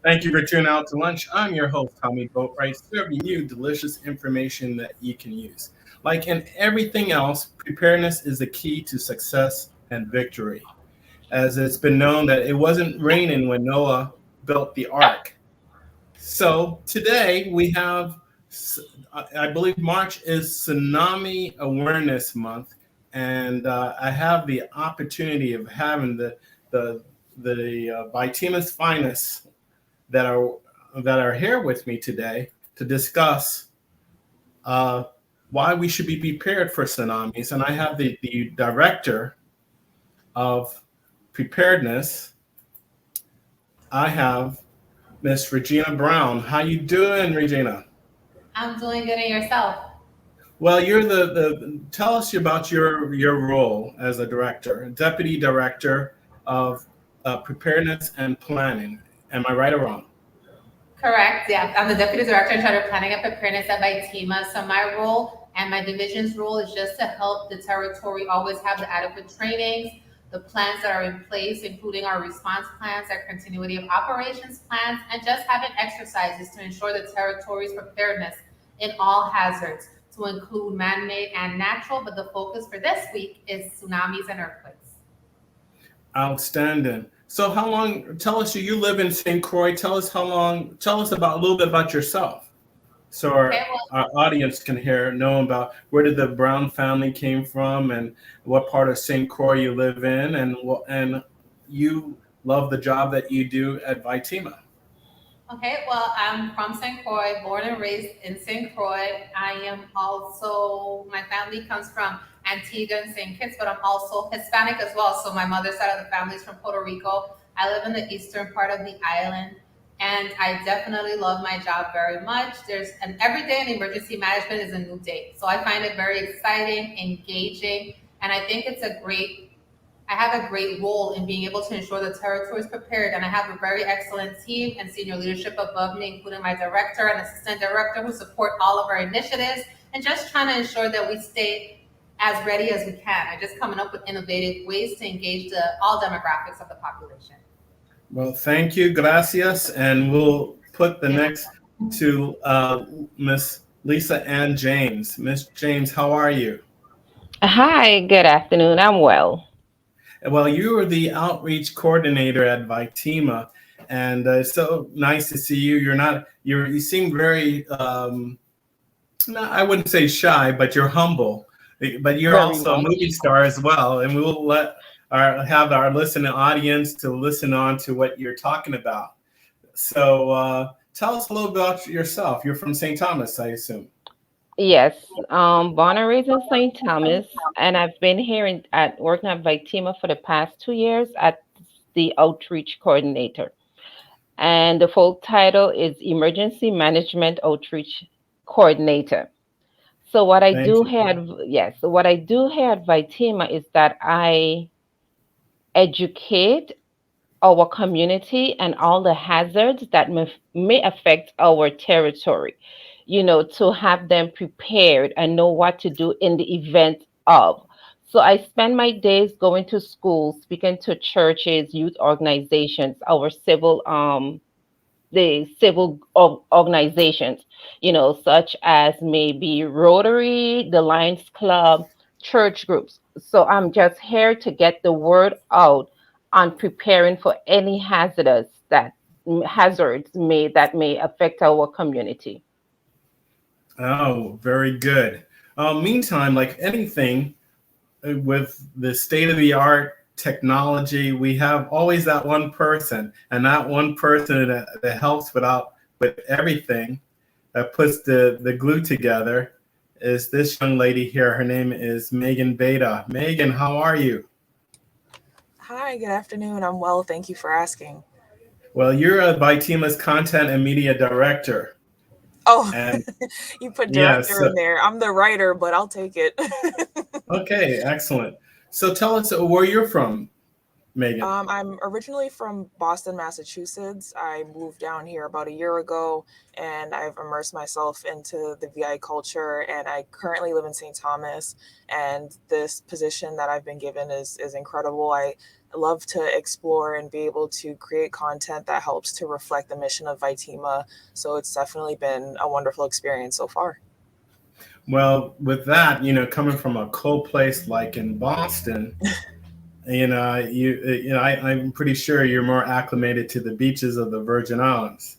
Thank you for tuning out to lunch. I'm your host, Tommy Boatwright, serving you delicious information that you can use. Like in everything else, preparedness is the key to success and victory. As it's been known that it wasn't raining when Noah built the ark. So today we have, I believe March is Tsunami Awareness Month, and I have the opportunity of having the VITEMA's finest that are that are here with me today to discuss uh, why we should be prepared for tsunamis. And I have the director of preparedness. I have Miss Regina Brown. How you doing, Regina? I'm doing good in yourself. Well, you're the tell us about your role as a director, deputy director of preparedness and planning. Am I right or wrong? Correct. Yeah, I'm the deputy director in charge of planning and preparedness at VITEMA. So my role and my division's role is just to help the territory always have the adequate trainings, the plans that are in place, including our response plans, our continuity of operations plans, and just having exercises to ensure the territory's preparedness in all hazards, to include man-made and natural. But the focus for this week is tsunamis and earthquakes. Outstanding. So how long, tell us, you live in St. Croix. Tell us how long, tell us about a little bit about yourself. So Okay, well, our audience can know about where did the Brown family came from and what part of St. Croix you live in and you love the job that you do at VITEMA. Okay, well, I'm from St. Croix, born and raised in St. Croix. I am also, my family comes from Antigua and St. Kitts, but I'm also Hispanic as well. So my mother's side of the family is from Puerto Rico. I live in the eastern part of the island, and I definitely love my job very much. There's an every day in emergency management is a new day. So I find it very exciting, engaging, and I think I have a great role in being able to ensure the territory is prepared, and I have a very excellent team and senior leadership above me, including my director and assistant director, who support all of our initiatives and just trying to ensure that we stay as ready as we can and just coming up with innovative ways to engage all demographics of the population. Well, thank you, gracias, and we'll put the Yeah. next to Miss Lisa Ann James. Miss James, how are you? Hi, good afternoon. I'm well. Well, you are the outreach coordinator at VITEMA, and it's so nice to see you. You seem very, no, I wouldn't say shy, but you're humble. But you're Very also a movie much. star as well, and we will have our listening audience to listen on to what you're talking about. So, tell us a little about yourself. You're from St. Thomas, I assume. Yes, born and raised in St. Thomas, and I've been here at working at Vitima for the past 2 years as the outreach coordinator. And the full title is Emergency Management Outreach Coordinator. So what I Thank do you. here at yes, so what I do here at Vitima is that I educate our community and all the hazards that may affect our territory, to have them prepared and know what to do in the event of. So I spend my days going to schools, speaking to churches, youth organizations, our civil organizations, such as maybe Rotary, the Lions Club, church groups. So I'm just here to get the word out on preparing for any hazards may affect our community. Oh, very good. Meantime, like anything with the state of the art technology, we have always that one person, and that one person that helps with everything that puts the glue together is this young lady here. Her name is Meganveda. Megan, how are you? Hi, good afternoon. I'm well. Thank you for asking. Well, you're a Vitima's content and media director, Oh, and you put yes, director in there. I'm the writer, but I'll take it. okay, excellent. So tell us where you're from, Megan? I'm originally from Boston, Massachusetts. I moved down here about a year ago, and I've immersed myself into the VI culture. And I currently live in St. Thomas, and this position that I've been given is incredible. I love to explore and be able to create content that helps to reflect the mission of VITEMA. So it's definitely been a wonderful experience so far. Well, with that, coming from a cold place like in Boston, I'm pretty sure you're more acclimated to the beaches of the Virgin Islands.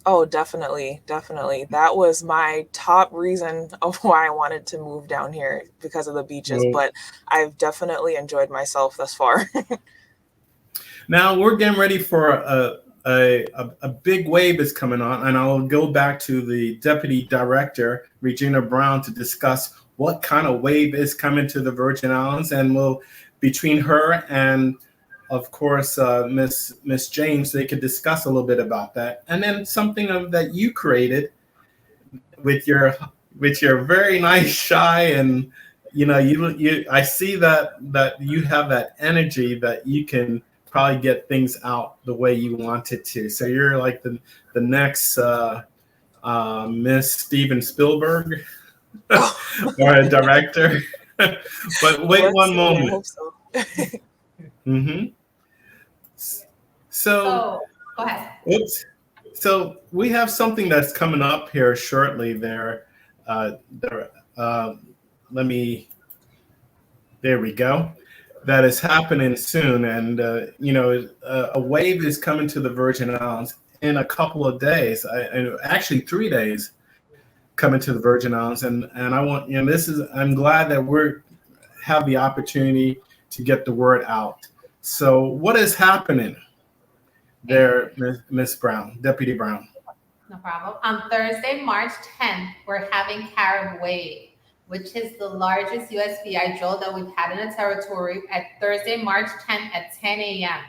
Oh, definitely, definitely. That was my top reason of why I wanted to move down here because of the beaches, Well, but I've definitely enjoyed myself thus far. now we're getting ready for a big wave is coming on, and I'll go back to the Deputy Director, Regina Brown, to discuss what kind of wave is coming to the Virgin Islands, and we'll between her and of course Miss James, they could discuss a little bit about that, and then something that you created with your very nice shy, and you I see that you have that energy that you can probably get things out the way you want it to. So you're like the next Miss Steven Spielberg or a director. But wait Let's one see, I moment. hope so. Mm-hmm. So, So go ahead. oops. So we have something that's coming up here shortly. There. Let me. There we go. That is happening soon, and a wave is coming to the Virgin Islands in a couple of days. And actually 3 days coming to the Virgin Islands, and I want this is I'm glad that we're have the opportunity to get the word out. So what is happening there, Miss Brown, Deputy Brown? No problem. On Thursday, March 10th, we're having Caribe Wave, which is the largest USVI drill that we've had in the territory at Thursday, March 10th at 10 a.m.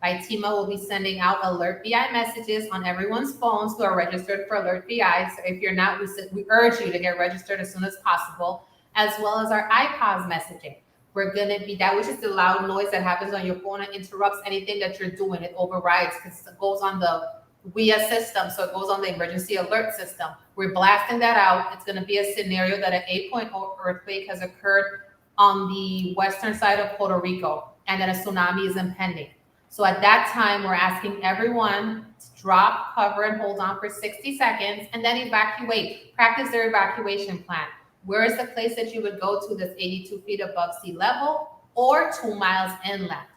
VITEMA will be sending out alert VI messages on everyone's phones who are registered for alert VI. So if you're not, we urge you to get registered as soon as possible, as well as our iPods messaging. We're going to be that, which is the loud noise that happens on your phone and interrupts anything that you're doing. It overrides because it goes on the WIA system, so it goes on the emergency alert system. We're blasting that out. It's going to be a scenario that an 8.0 earthquake has occurred on the western side of Puerto Rico, and that a tsunami is impending. So at that time, we're asking everyone to drop, cover, and hold on for 60 seconds, and then evacuate. Practice their evacuation plan. Where is the place that you would go to that's 82 feet above sea level or 2 miles inland?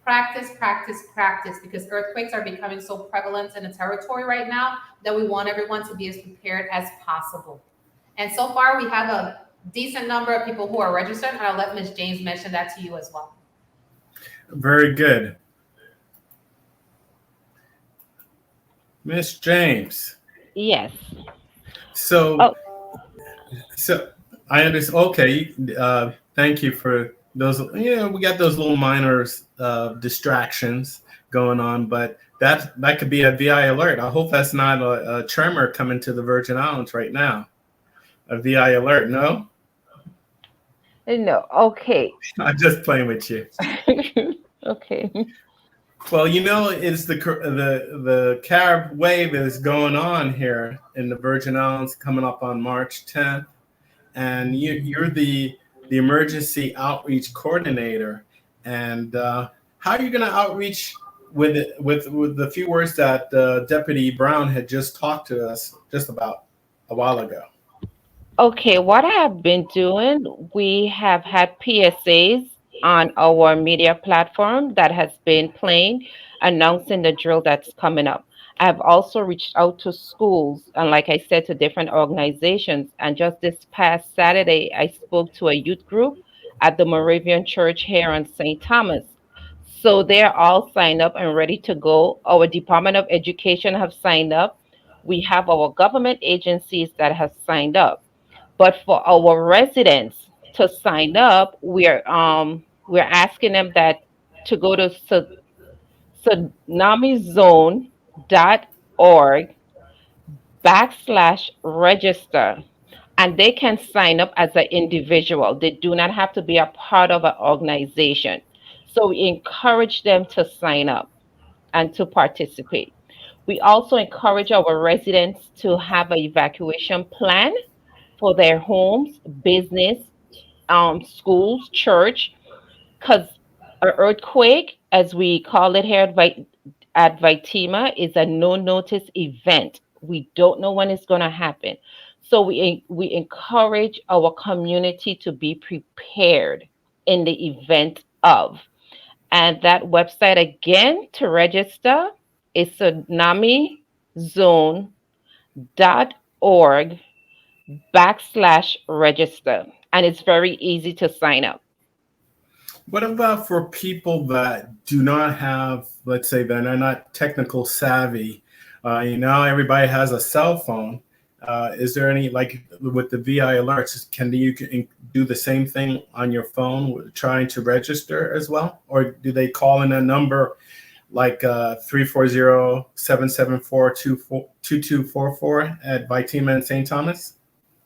Practice, practice, practice, because earthquakes are becoming so prevalent in the territory right now that we want everyone to be as prepared as possible. And so far, we have a decent number of people who are registered, and I'll let Ms. James mention that to you as well. Very good. Miss James. Yes. So I understand. Okay. Thank you for those. We got those little minor distractions going on, but that could be a VI alert. I hope that's not a tremor coming to the Virgin Islands right now. A VI alert, no? No. Okay. I'm just playing with you. Okay. Well, it's the Caribe Wave is going on here in the Virgin Islands coming up on March 10th, and you're the emergency outreach coordinator. And how are you going to outreach with the few words that Deputy Brown had just talked to us just about a while ago? Okay, what I have been doing, we have had PSAs on our media platform that has been playing, announcing the drill that's coming up. I've also reached out to schools and, like I said, to different organizations. And just this past Saturday, I spoke to a youth group at the Moravian Church here on St. Thomas. So they're all signed up and ready to go. Our Department of Education have signed up. We have our government agencies that have signed up. But for our residents to sign up, we're asking them that to go to tsunamizone.org/register, and they can sign up as an individual. They do not have to be a part of an organization. So we encourage them to sign up and to participate. We also encourage our residents to have an evacuation plan for their homes, business, schools, church, because an earthquake, as we call it here at VITEMA, is a no notice event. We don't know when it's going to happen. So we encourage our community to be prepared in the event of. And that website again to register is tsunamizone.org/register. And it's very easy to sign up. What about for people that do not have, let's say, that are not technical savvy? Everybody has a cell phone. Is there any, like with the VI alerts, can you do the same thing on your phone, trying to register as well? Or do they call in a number like 340-774-2244 at VITEMA in St. Thomas?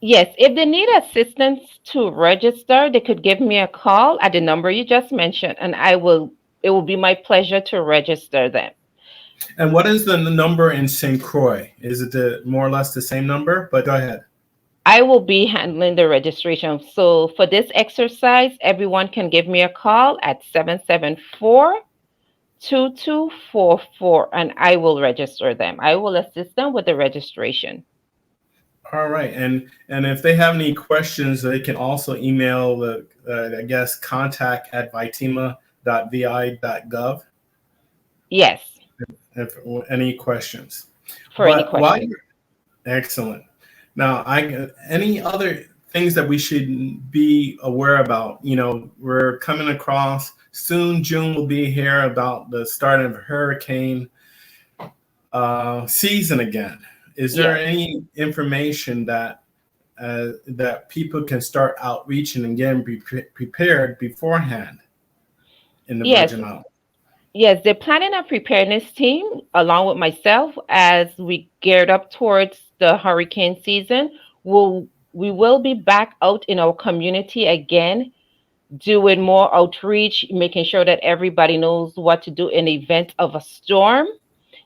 Yes, if they need assistance to register, they could give me a call at the number you just mentioned, and it will be my pleasure to register them. And what is the number in St. Croix? Is it more or less the same number? But go ahead. I will be handling the registration. So for this exercise, everyone can give me a call at 774-2244, and I will register them. I will assist them with the registration. All right, and if they have any questions, they can also email the contact@vitema.vi.gov. Yes. If any questions. Any questions. Excellent. Now, any other things that we should be aware about? We're coming across soon. June will be here about the start of hurricane season again. Is there any information that people can start outreaching and getting prepared beforehand in the Virgin Islands? Yes, they're planning a preparedness team along with myself as we geared up towards the hurricane season. We will be back out in our community again, doing more outreach, making sure that everybody knows what to do in the event of a storm,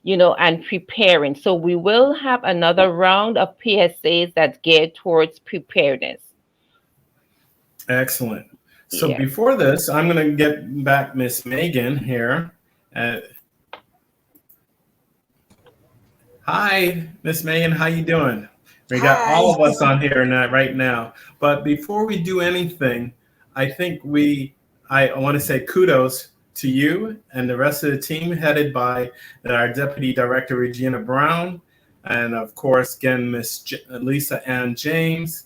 and preparing. So we will have another round of PSAs that's geared towards preparedness. Excellent. So before this, I'm going to get back Miss Megan here. Hi, Miss Megan. How you doing? We got all of us on here right now. But before we do anything, I think I want to say kudos to you and the rest of the team headed by our Deputy Director, Regina Brown, and of course, again, Miss Lisa Ann James,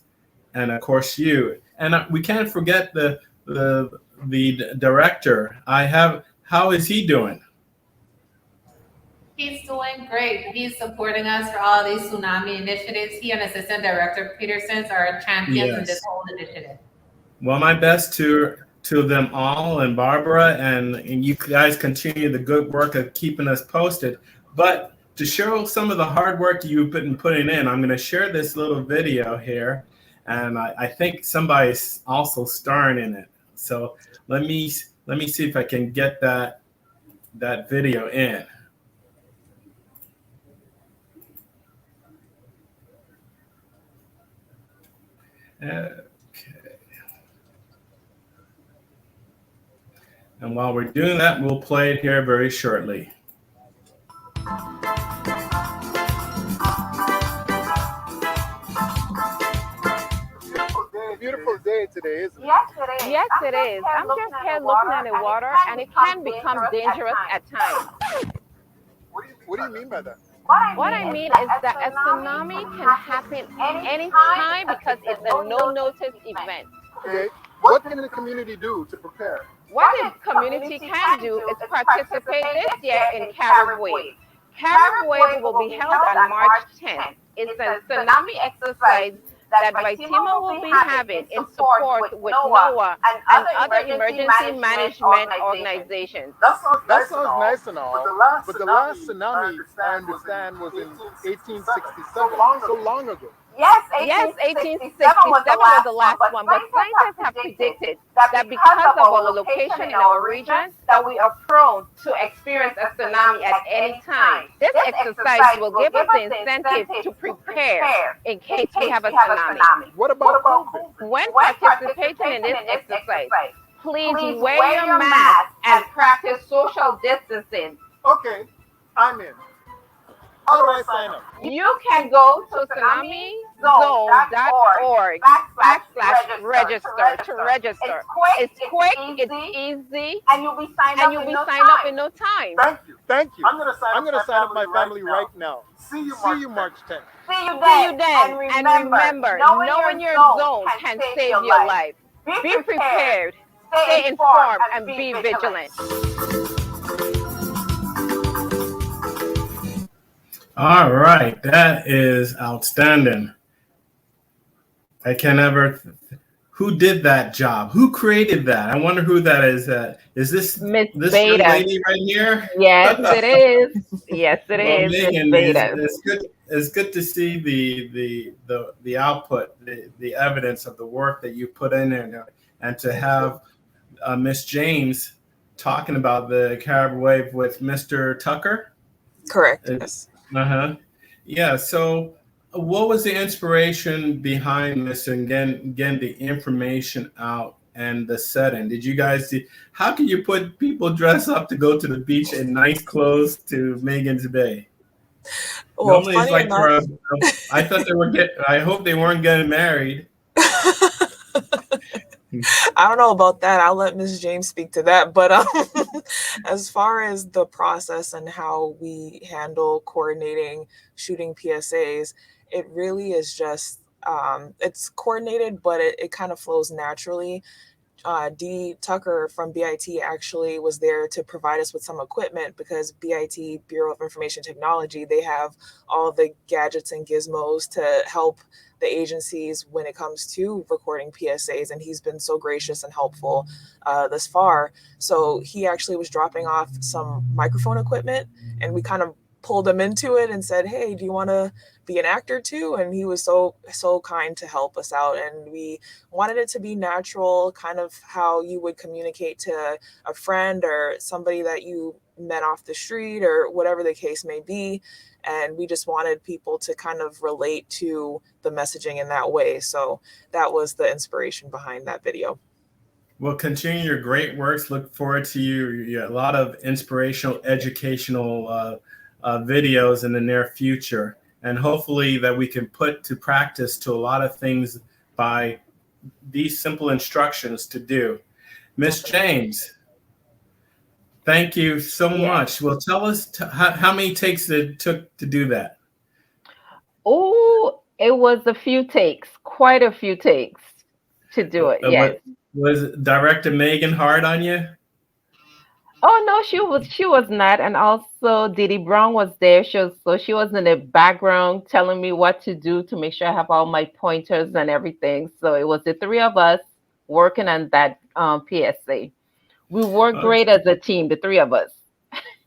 and of course you. And we can't forget the director. How is he doing? He's doing great. He's supporting us for all these tsunami initiatives. He and Assistant Director Peterson are champions in this whole initiative. Well, my best to them all, and Barbara, and you guys continue the good work of keeping us posted. But to show some of the hard work you've been putting in, I'm going to share this little video here, and I think somebody's also starring in it. So let me see if I can get that video in. Okay. And while we're doing that, we'll play it here very shortly. Beautiful day today, isn't it? Yes, it is. Yes, it is. I'm just here looking at the water, and it can become dangerous at times. What do you mean by that? What I mean is that a tsunami can happen anytime because it's a no-notice event. Okay. What can the community do to prepare? What the community can do is participate this year in Caribe Wave. Caribe Wave will be held on March 10th. It's a tsunami exercise that VITEMA will be having in support with NOAA and other emergency management organizations. That sounds nice and all, but the last tsunami, I understand, was in 1867, so long ago. Yes, 1867 was the last one, but scientists have predicted that because of our location in our region, that we are prone to experience a tsunami at any time. This exercise will give us the incentive to prepare in case we have a tsunami. What about COVID? When participating in this exercise, please wear your mask and practice social distancing. Okay, I'm in. How do I sign up? You can go to tsunamizone.org/register to register. It's quick, it's easy, and you'll be signed up in no time. Thank you. I'm gonna sign up my family right now. See you March 10th. See you then. And remember, knowing your zone can save your life. Be prepared, stay informed, and be vigilant. All right, that is outstanding. I can never. Who did that job? Who created that? I wonder who that is. Is this Miss this Beda. young lady right here? Yes, it is. Yes, it is. Megan, Miss Beda. it's good. It's good to see the output, the evidence of the work that you put in there, and to have Miss James talking about the Caribe Wave with Mr. Tucker. Correct. Yes. Yeah. So, what was the inspiration behind this? And again, the information out and the setting. Did you guys see? How can you put people dress up to go to the beach in nice clothes to Megan's Bay? Well, Normally, it's like for I thought they were I hope they weren't getting married. I don't know about that. I'll let Ms. James speak to that. But as far as the process and how we handle coordinating shooting PSAs, it really is just, it's coordinated, but it kind of flows naturally. Dee Tucker from BIT actually was there to provide us with some equipment because BIT, Bureau of Information Technology, they have all the gadgets and gizmos to help the agencies when it comes to recording PSAs, and he's been so gracious and helpful this far. So he actually was dropping off some microphone equipment, and we kind of pulled him into it and said, hey, do you want to be an actor too? And he was so kind to help us out, and we wanted it to be natural, kind of how you would communicate to a friend or somebody that you met off the street or whatever the case may be. And we just wanted people to kind of relate to the messaging in that way. So that was the inspiration behind that video. Well, continue your great works. Look forward to you. A lot of inspirational, educational videos in the near future. And hopefully that we can put to practice to a lot of things by these simple instructions to do. Miss James, thank you so much. Well, tell us how many takes it took to do that. Oh, it was a few takes, quite a few takes to do it. Yes. Was Director Meghan hard on you? Oh no, she was not, and also Didi Browne was there. She was in the background telling me what to do to make sure I have all my pointers and everything. So it was the three of us working on that PSA. We worked great as a team, the three of us.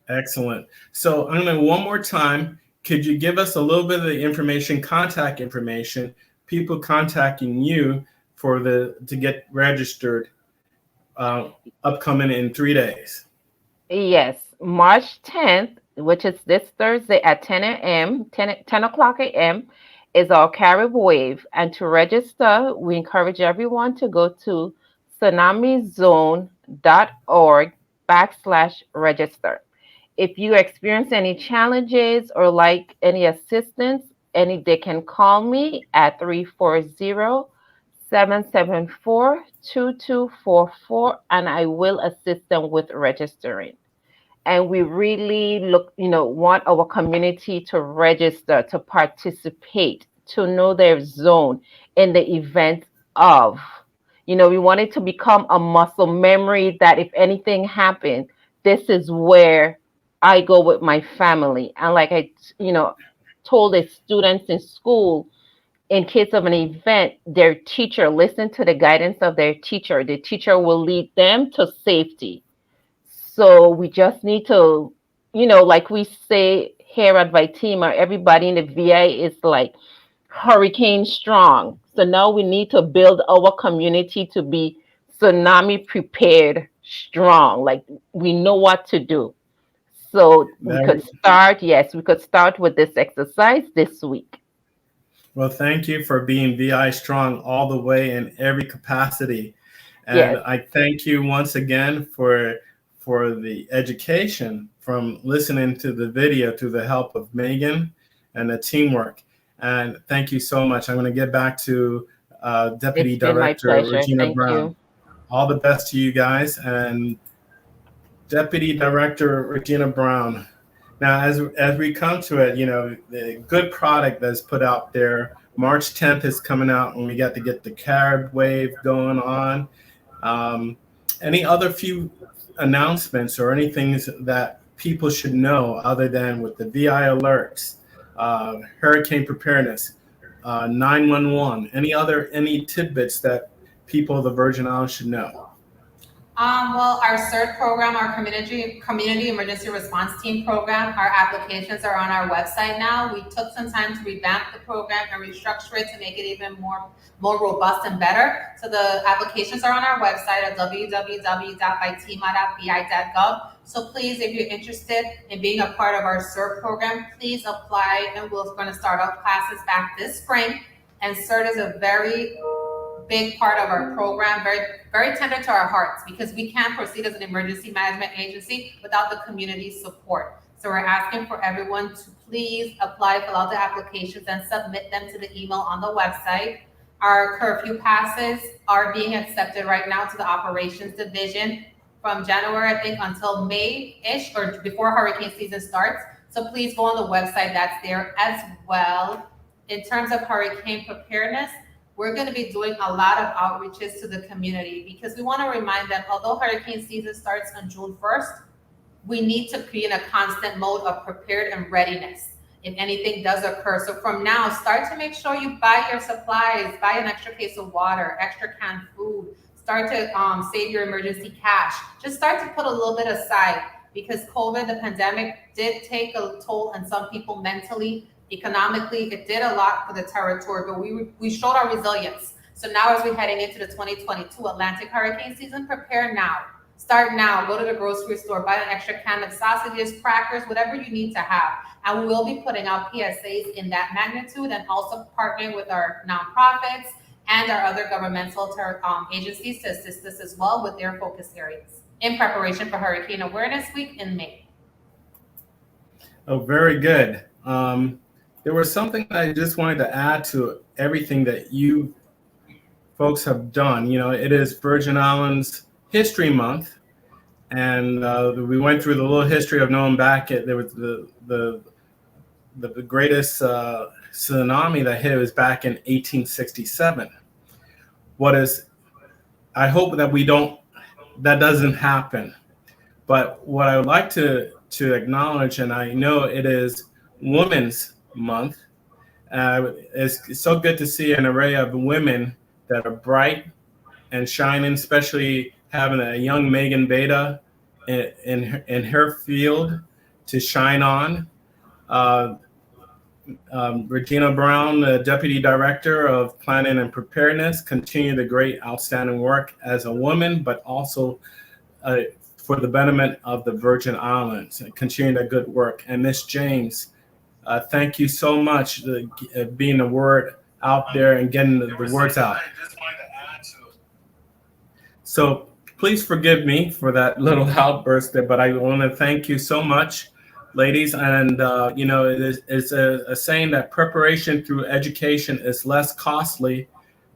Excellent. So I'm going to one more time. Could you give us a little bit of the information, contact information, people contacting you to get registered upcoming in 3 days? Yes, March 10th, which is this Thursday at 10 o'clock a.m. is our Caribe Wave. And to register, we encourage everyone to go to tsunamizone.org/register. If you experience any challenges or like any assistance, they can call me at 340-774-2244, and I will assist them with registering. And we really want our community to register, to participate, to know their zone in the event of. We want it to become a muscle memory that if anything happened, this is where I go with my family. And like I, told the students in school, in case of an event, their teacher, listen to the guidance of their teacher. The teacher will lead them to safety. So we just need to, like we say here at VITEMA, everybody in the VA is like hurricane strong. So now we need to build our community to be tsunami prepared strong. Like we know what to do. So we could start, yes, we could start with this exercise this week. Well, thank you for being VI strong all the way in every capacity. And Yes. I thank you once again for the education from listening to the video through the help of Megan and the teamwork. And thank you so much. I'm going to get back to Deputy It's been my Director pleasure. Regina Thank Brown. you. All the best to you guys. And Deputy Director Regina Brown. Now, as we come to it, you know, the good product that's put out there. March 10th is coming out, and we got to get the Caribe Wave going on. Any other few announcements or anything that people should know other than with the VI alerts, hurricane preparedness, 911? Any tidbits that people of the Virgin Islands should know? Well, our CERT program, our community emergency response team program, our applications are on our website now. We took some time to revamp the program and restructure it to make it even more robust and better. So the applications are on our website at www.vitema.vi.gov. So please, if you're interested in being a part of our CERT program, please apply, and we're going to start out classes back this spring. And CERT is a very big part of our program, very, very tender to our hearts, because we can't proceed as an emergency management agency without the community support. So we're asking for everyone to please apply, fill out the applications, and submit them to the email on the website. Our curfew passes are being accepted right now to the operations division from January, I think, until May-ish, or before hurricane season starts. So please go on the website, that's there as well. In terms of hurricane preparedness, we're going to be doing a lot of outreaches to the community, because we want to remind them, although hurricane season starts on June 1st, we need to be in a constant mode of prepared and readiness if anything does occur. So from now, start to make sure you buy your supplies, buy an extra case of water, extra canned food, start to save your emergency cash. Just start to put a little bit aside, because COVID, the pandemic, did take a toll on some people mentally. Economically, it did a lot for the territory, but we showed our resilience. So now, as we're heading into the 2022 Atlantic hurricane season, prepare now. Start now. Go to the grocery store, buy an extra can of sausages, crackers, whatever you need to have. And we will be putting out PSAs in that magnitude, and also partnering with our nonprofits and our other governmental agencies to assist us as well with their focus areas in preparation for Hurricane Awareness Week in May. Oh, very good. There was something I just wanted to add to everything that you folks have done. You know, it is Virgin Islands History Month, and we went through the little history of knowing back. There was the greatest tsunami that hit was back in 1867. I hope that that doesn't happen. But what I would like to acknowledge, and I know it is Women's Month. It's so good to see an array of women that are bright and shining, especially having a young Meganveda in her field to shine on. Regina Brown, the Deputy Director of Planning and Preparedness, continue the great, outstanding work as a woman, but also for the betterment of the Virgin Islands, and continue that good work. And Miss James, thank you so much for being the word out there and getting the words out. So please forgive me for that little outburst there, but I want to thank you so much, ladies. And, you know, it's a saying that preparation through education is less costly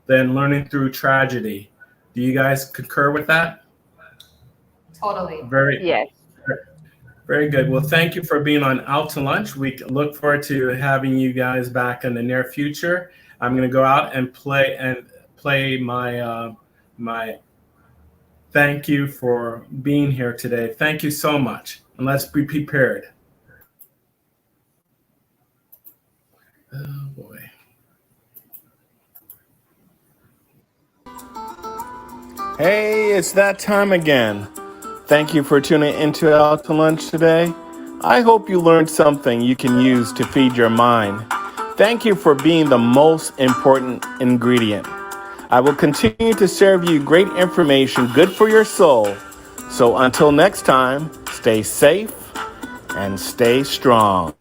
than learning through tragedy. Do you guys concur with that? Totally. Yes. Very good. Well, thank you for being on Out to Lunch. We look forward to having you guys back in the near future. I'm going to go out and play my my thank you for being here today. Thank you so much. And let's be prepared. Oh boy. Hey, it's that time again. Thank you for tuning into Out to Lunch today. I hope you learned something you can use to feed your mind. Thank you for being the most important ingredient. I will continue to serve you great information good for your soul. So until next time, stay safe and stay strong.